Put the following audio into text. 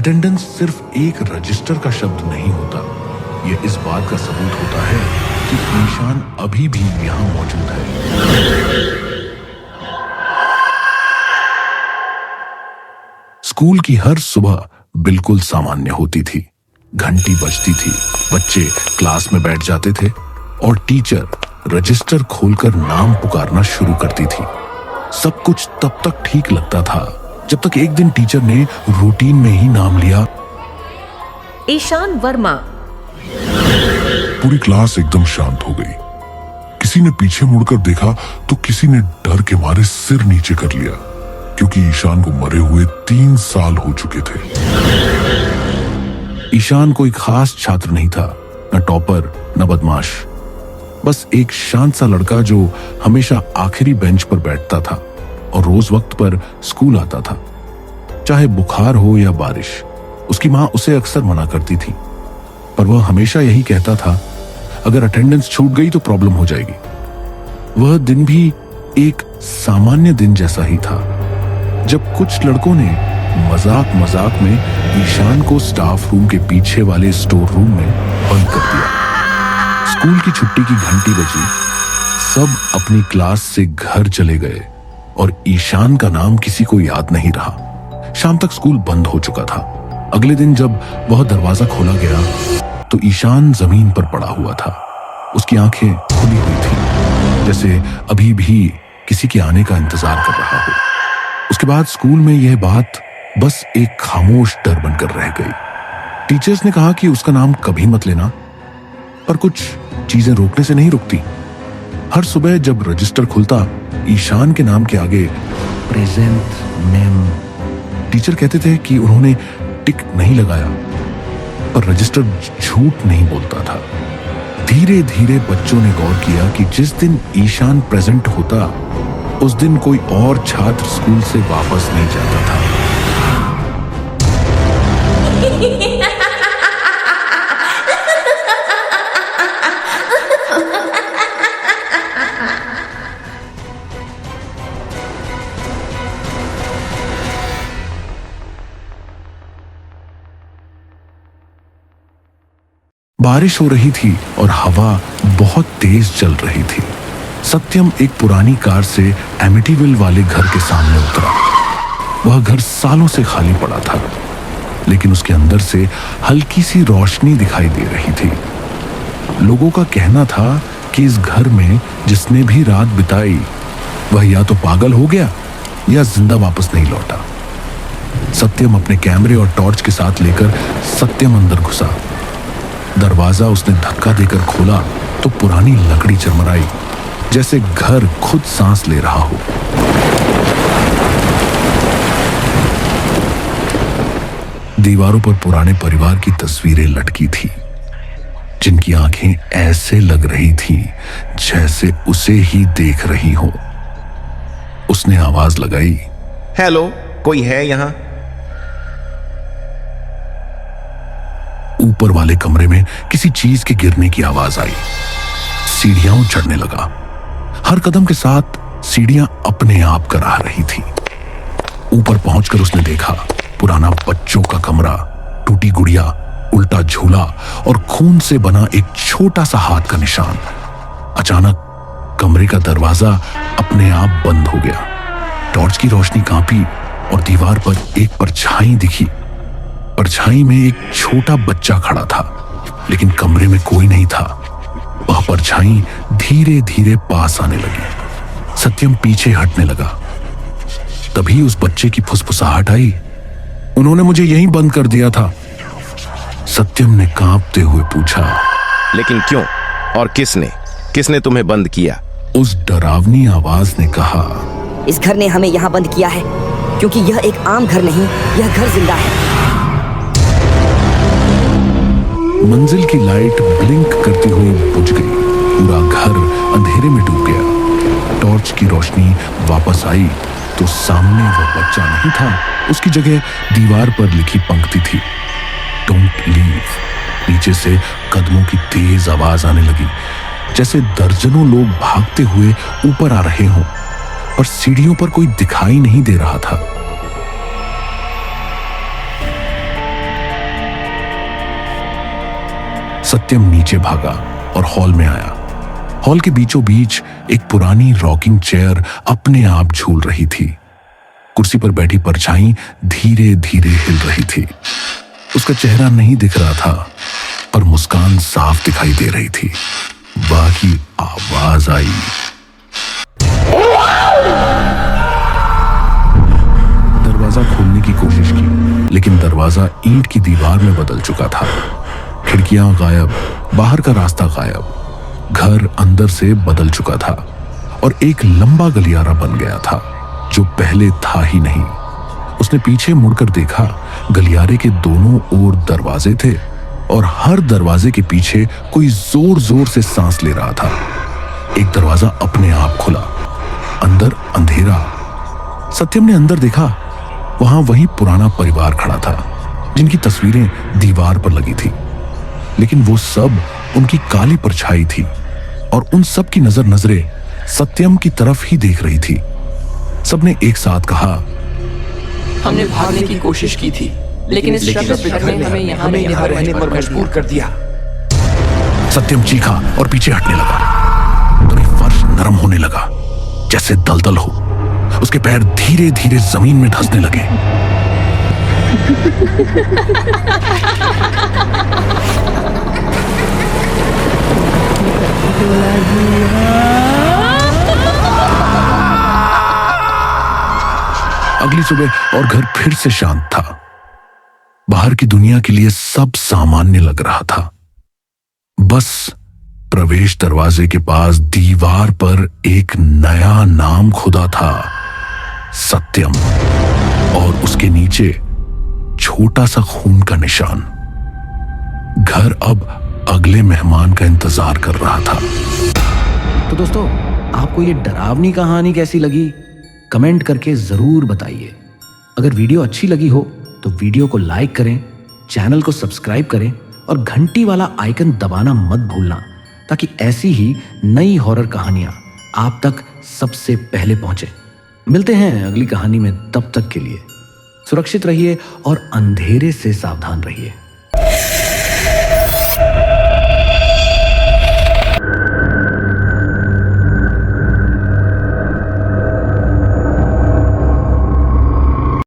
Attendance सिर्फ एक register का शब्द नहीं होता, यह इस बात का सबूत होता है कि ईशान अभी भी यहां मौजूद है। स्कूल की हर सुबह बिल्कुल सामान्य होती थी। घंटी बजती थी, बच्चे क्लास में बैठ जाते थे और टीचर रजिस्टर खोलकर नाम पुकारना शुरू करती थी। सब कुछ तब तक ठीक लगता था जब तक एक दिन टीचर ने रूटीन में ही नाम लिया, ईशान वर्मा। पूरी क्लास एकदम शांत हो गई। किसी ने पीछे मुड़कर देखा तो किसी ने डर के मारे सिर नीचे कर लिया, क्योंकि ईशान को मरे हुए 3 साल हो चुके थे। ईशान कोई खास छात्र नहीं था, न टॉपर न बदमाश, बस एक शांत सा लड़का जो हमेशा आखिरी बेंच पर बैठता था और रोज वक्त पर स्कूल आता था। चाहे बुखार हो या बारिश, उसकी मां उसे अक्सर मना करती थी, पर वह हमेशा यही कहता था, अगर अटेंडेंस छूट गई तो प्रॉब्लम हो जाएगी। वह दिन भी एक सामान्य दिन जैसा ही था, जब कुछ लड़कों ने मजाक मजाक में ईशान को स्टाफ रूम के पीछे वाले स्टोर रूम में बंद कर दिया। स्कूल की छुट्टी की घंटी बजी, सब अपनी क्लास से घर चले गए और ईशान का नाम किसी को याद नहीं रहा। शाम तक स्कूल बंद हो चुका था। अगले दिन जब वह दरवाजा खोला गया तो ईशान जमीन पर पड़ा हुआ था। उसकी आंखें खुली हुई थी, जैसे अभी भी किसी के आने का इंतजार कर रहा हो। उसके बाद स्कूल में यह बात बस एक खामोश डर बनकर रह गई। टीचर्स ने कहा कि उसका नाम कभी मत लेना, पर कुछ चीजें रोकने से नहीं रुकती। हर सुबह जब रजिस्टर खुलता, ईशान के नाम के आगे प्रेजेंट मैम। टीचर कहते थे कि उन्होंने टिक नहीं लगाया, पर रजिस्टर झूठ नहीं बोलता था। धीरे धीरे बच्चों ने गौर किया कि जिस दिन ईशान प्रेजेंट होता, उस दिन कोई और छात्र स्कूल से वापस नहीं जाता था। बारिश हो रही थी और हवा बहुत तेज चल रही थी। सत्यम एक पुरानी कार से एमिटीविल वाले घर के सामने उतरा। वह घर सालों से खाली पड़ा था, लेकिन उसके अंदर से हल्की सी रोशनी दिखाई दे रही थी। लोगों का कहना था कि इस घर में जिसने भी रात बिताई, वह या तो पागल हो गया या जिंदा वापस नहीं लौटा। सत्यम अपने कैमरे और टॉर्च के साथ लेकर सत्यम अंदर घुसा। दरवाजा उसने धक्का देकर खोला तो पुरानी लकड़ी चरमराई, जैसे घर खुद सांस ले रहा हो। दीवारों पर पुराने परिवार की तस्वीरें लटकी थी, जिनकी आंखें ऐसे लग रही थी जैसे उसे ही देख रही हो। उसने आवाज लगाई, हेलो, कोई है यहाँ? ऊपर वाले कमरे में किसी चीज के गिरने की आवाज आई। सीढ़ियां चढ़ने लगा। हर कदम के साथ सीढ़ियां अपने आप कराह रही थी। ऊपर पहुंचकर उसने देखा, पुराना बच्चों का कमरा, टूटी गुड़िया, उल्टा झूला और खून से बना एक छोटा सा हाथ का निशान। अचानक कमरे का दरवाजा अपने आप बंद हो गया। टॉर्च की रोशनी कांपी और दीवार पर एक परछाई दिखी। परछाई में एक छोटा बच्चा खड़ा था, लेकिन कमरे में कोई नहीं था। वह परछाई धीरे धीरे पास आने लगी। सत्यम पीछे हटने लगा। तभी उस बच्चे की फुसफुसाहट आई, उन्होंने मुझे यहीं बंद कर दिया था। सत्यम ने कांपते हुए पूछा, लेकिन क्यों और किसने तुम्हें बंद किया? उस डरावनी आवाज ने कहा, इस घर ने हमें यहाँ बंद किया है, क्योंकि यह एक आम घर नहीं, यह घर जिंदा है। मंजिल की लाइट ब्लिंक करती हुई बुझ गई। पूरा घर अंधेरे में डूब गया। टॉर्च की रोशनी वापस आई तो सामने वह बच्चा नहीं था। उसकी जगह दीवार पर लिखी पंक्ति थी, डोंट लीव। नीचे से कदमों की तेज आवाज आने लगी, जैसे दर्जनों लोग भागते हुए ऊपर आ रहे हों, पर सीढ़ियों पर कोई दिखाई नहीं दे रहा था। सत्यम नीचे भागा और हॉल में आया। हॉल के बीचों बीच एक पुरानी रॉकिंग चेयर अपने आप झूल रही थी। कुर्सी पर बैठी परछाई धीरे धीरे हिल रही थी। उसका चेहरा नहीं दिख रहा था, पर मुस्कान साफ दिखाई दे रही थी। बाकी आवाज आई, दरवाजा खोलने की कोशिश की, लेकिन दरवाजा ईंट की दीवार में बदल चुका था। खिड़कियां गायब, बाहर का रास्ता गायब, घर अंदर से बदल चुका था और एक लंबा गलियारा बन गया था जो पहले था ही नहीं। उसने पीछे मुड़कर देखा, गलियारे के दोनों ओर दरवाजे थे और हर दरवाजे के पीछे कोई जोर जोर से सांस ले रहा था। एक दरवाजा अपने आप खुला, अंदर अंधेरा। सत्यम ने अंदर देखा, वहां वही पुराना परिवार खड़ा था जिनकी तस्वीरें दीवार पर लगी थी, लेकिन वो सब उनकी काली परछाई थी और उन सब की नजरें सत्यम की तरफ ही देख रही थी। सबने एक साथ कहा, हमने भागने की कोशिश की थी, लेकिन इस शब्द ने हमें यहाँ रहने पर मजबूर कर दिया। सत्यम चीखा और पीछे हटने लगा। तभी फर्श नरम होने लगा, जैसे दलदल हो। उसके पैर धीरे धीरे जमीन में धंसने लगे। अगली सुबह और घर फिर से शांत था। बाहर की दुनिया के लिए सब सामान्य लग रहा था। बस प्रवेश दरवाजे के पास दीवार पर एक नया नाम खुदा था, सत्यम, और उसके नीचे छोटा सा खून का निशान। घर अब अगले मेहमान का इंतजार कर रहा था। तो दोस्तों, आपको ये डरावनी कहानी कैसी लगी कमेंट करके जरूर बताइए। अगर वीडियो अच्छी लगी हो तो वीडियो को लाइक करें, चैनल को सब्सक्राइब करें और घंटी वाला आइकन दबाना मत भूलना, ताकि ऐसी ही नई हॉरर कहानियां आप तक सबसे पहले पहुंचे। मिलते हैं अगली कहानी में, तब तक के लिए सुरक्षित रहिए और अंधेरे से सावधान रहिए।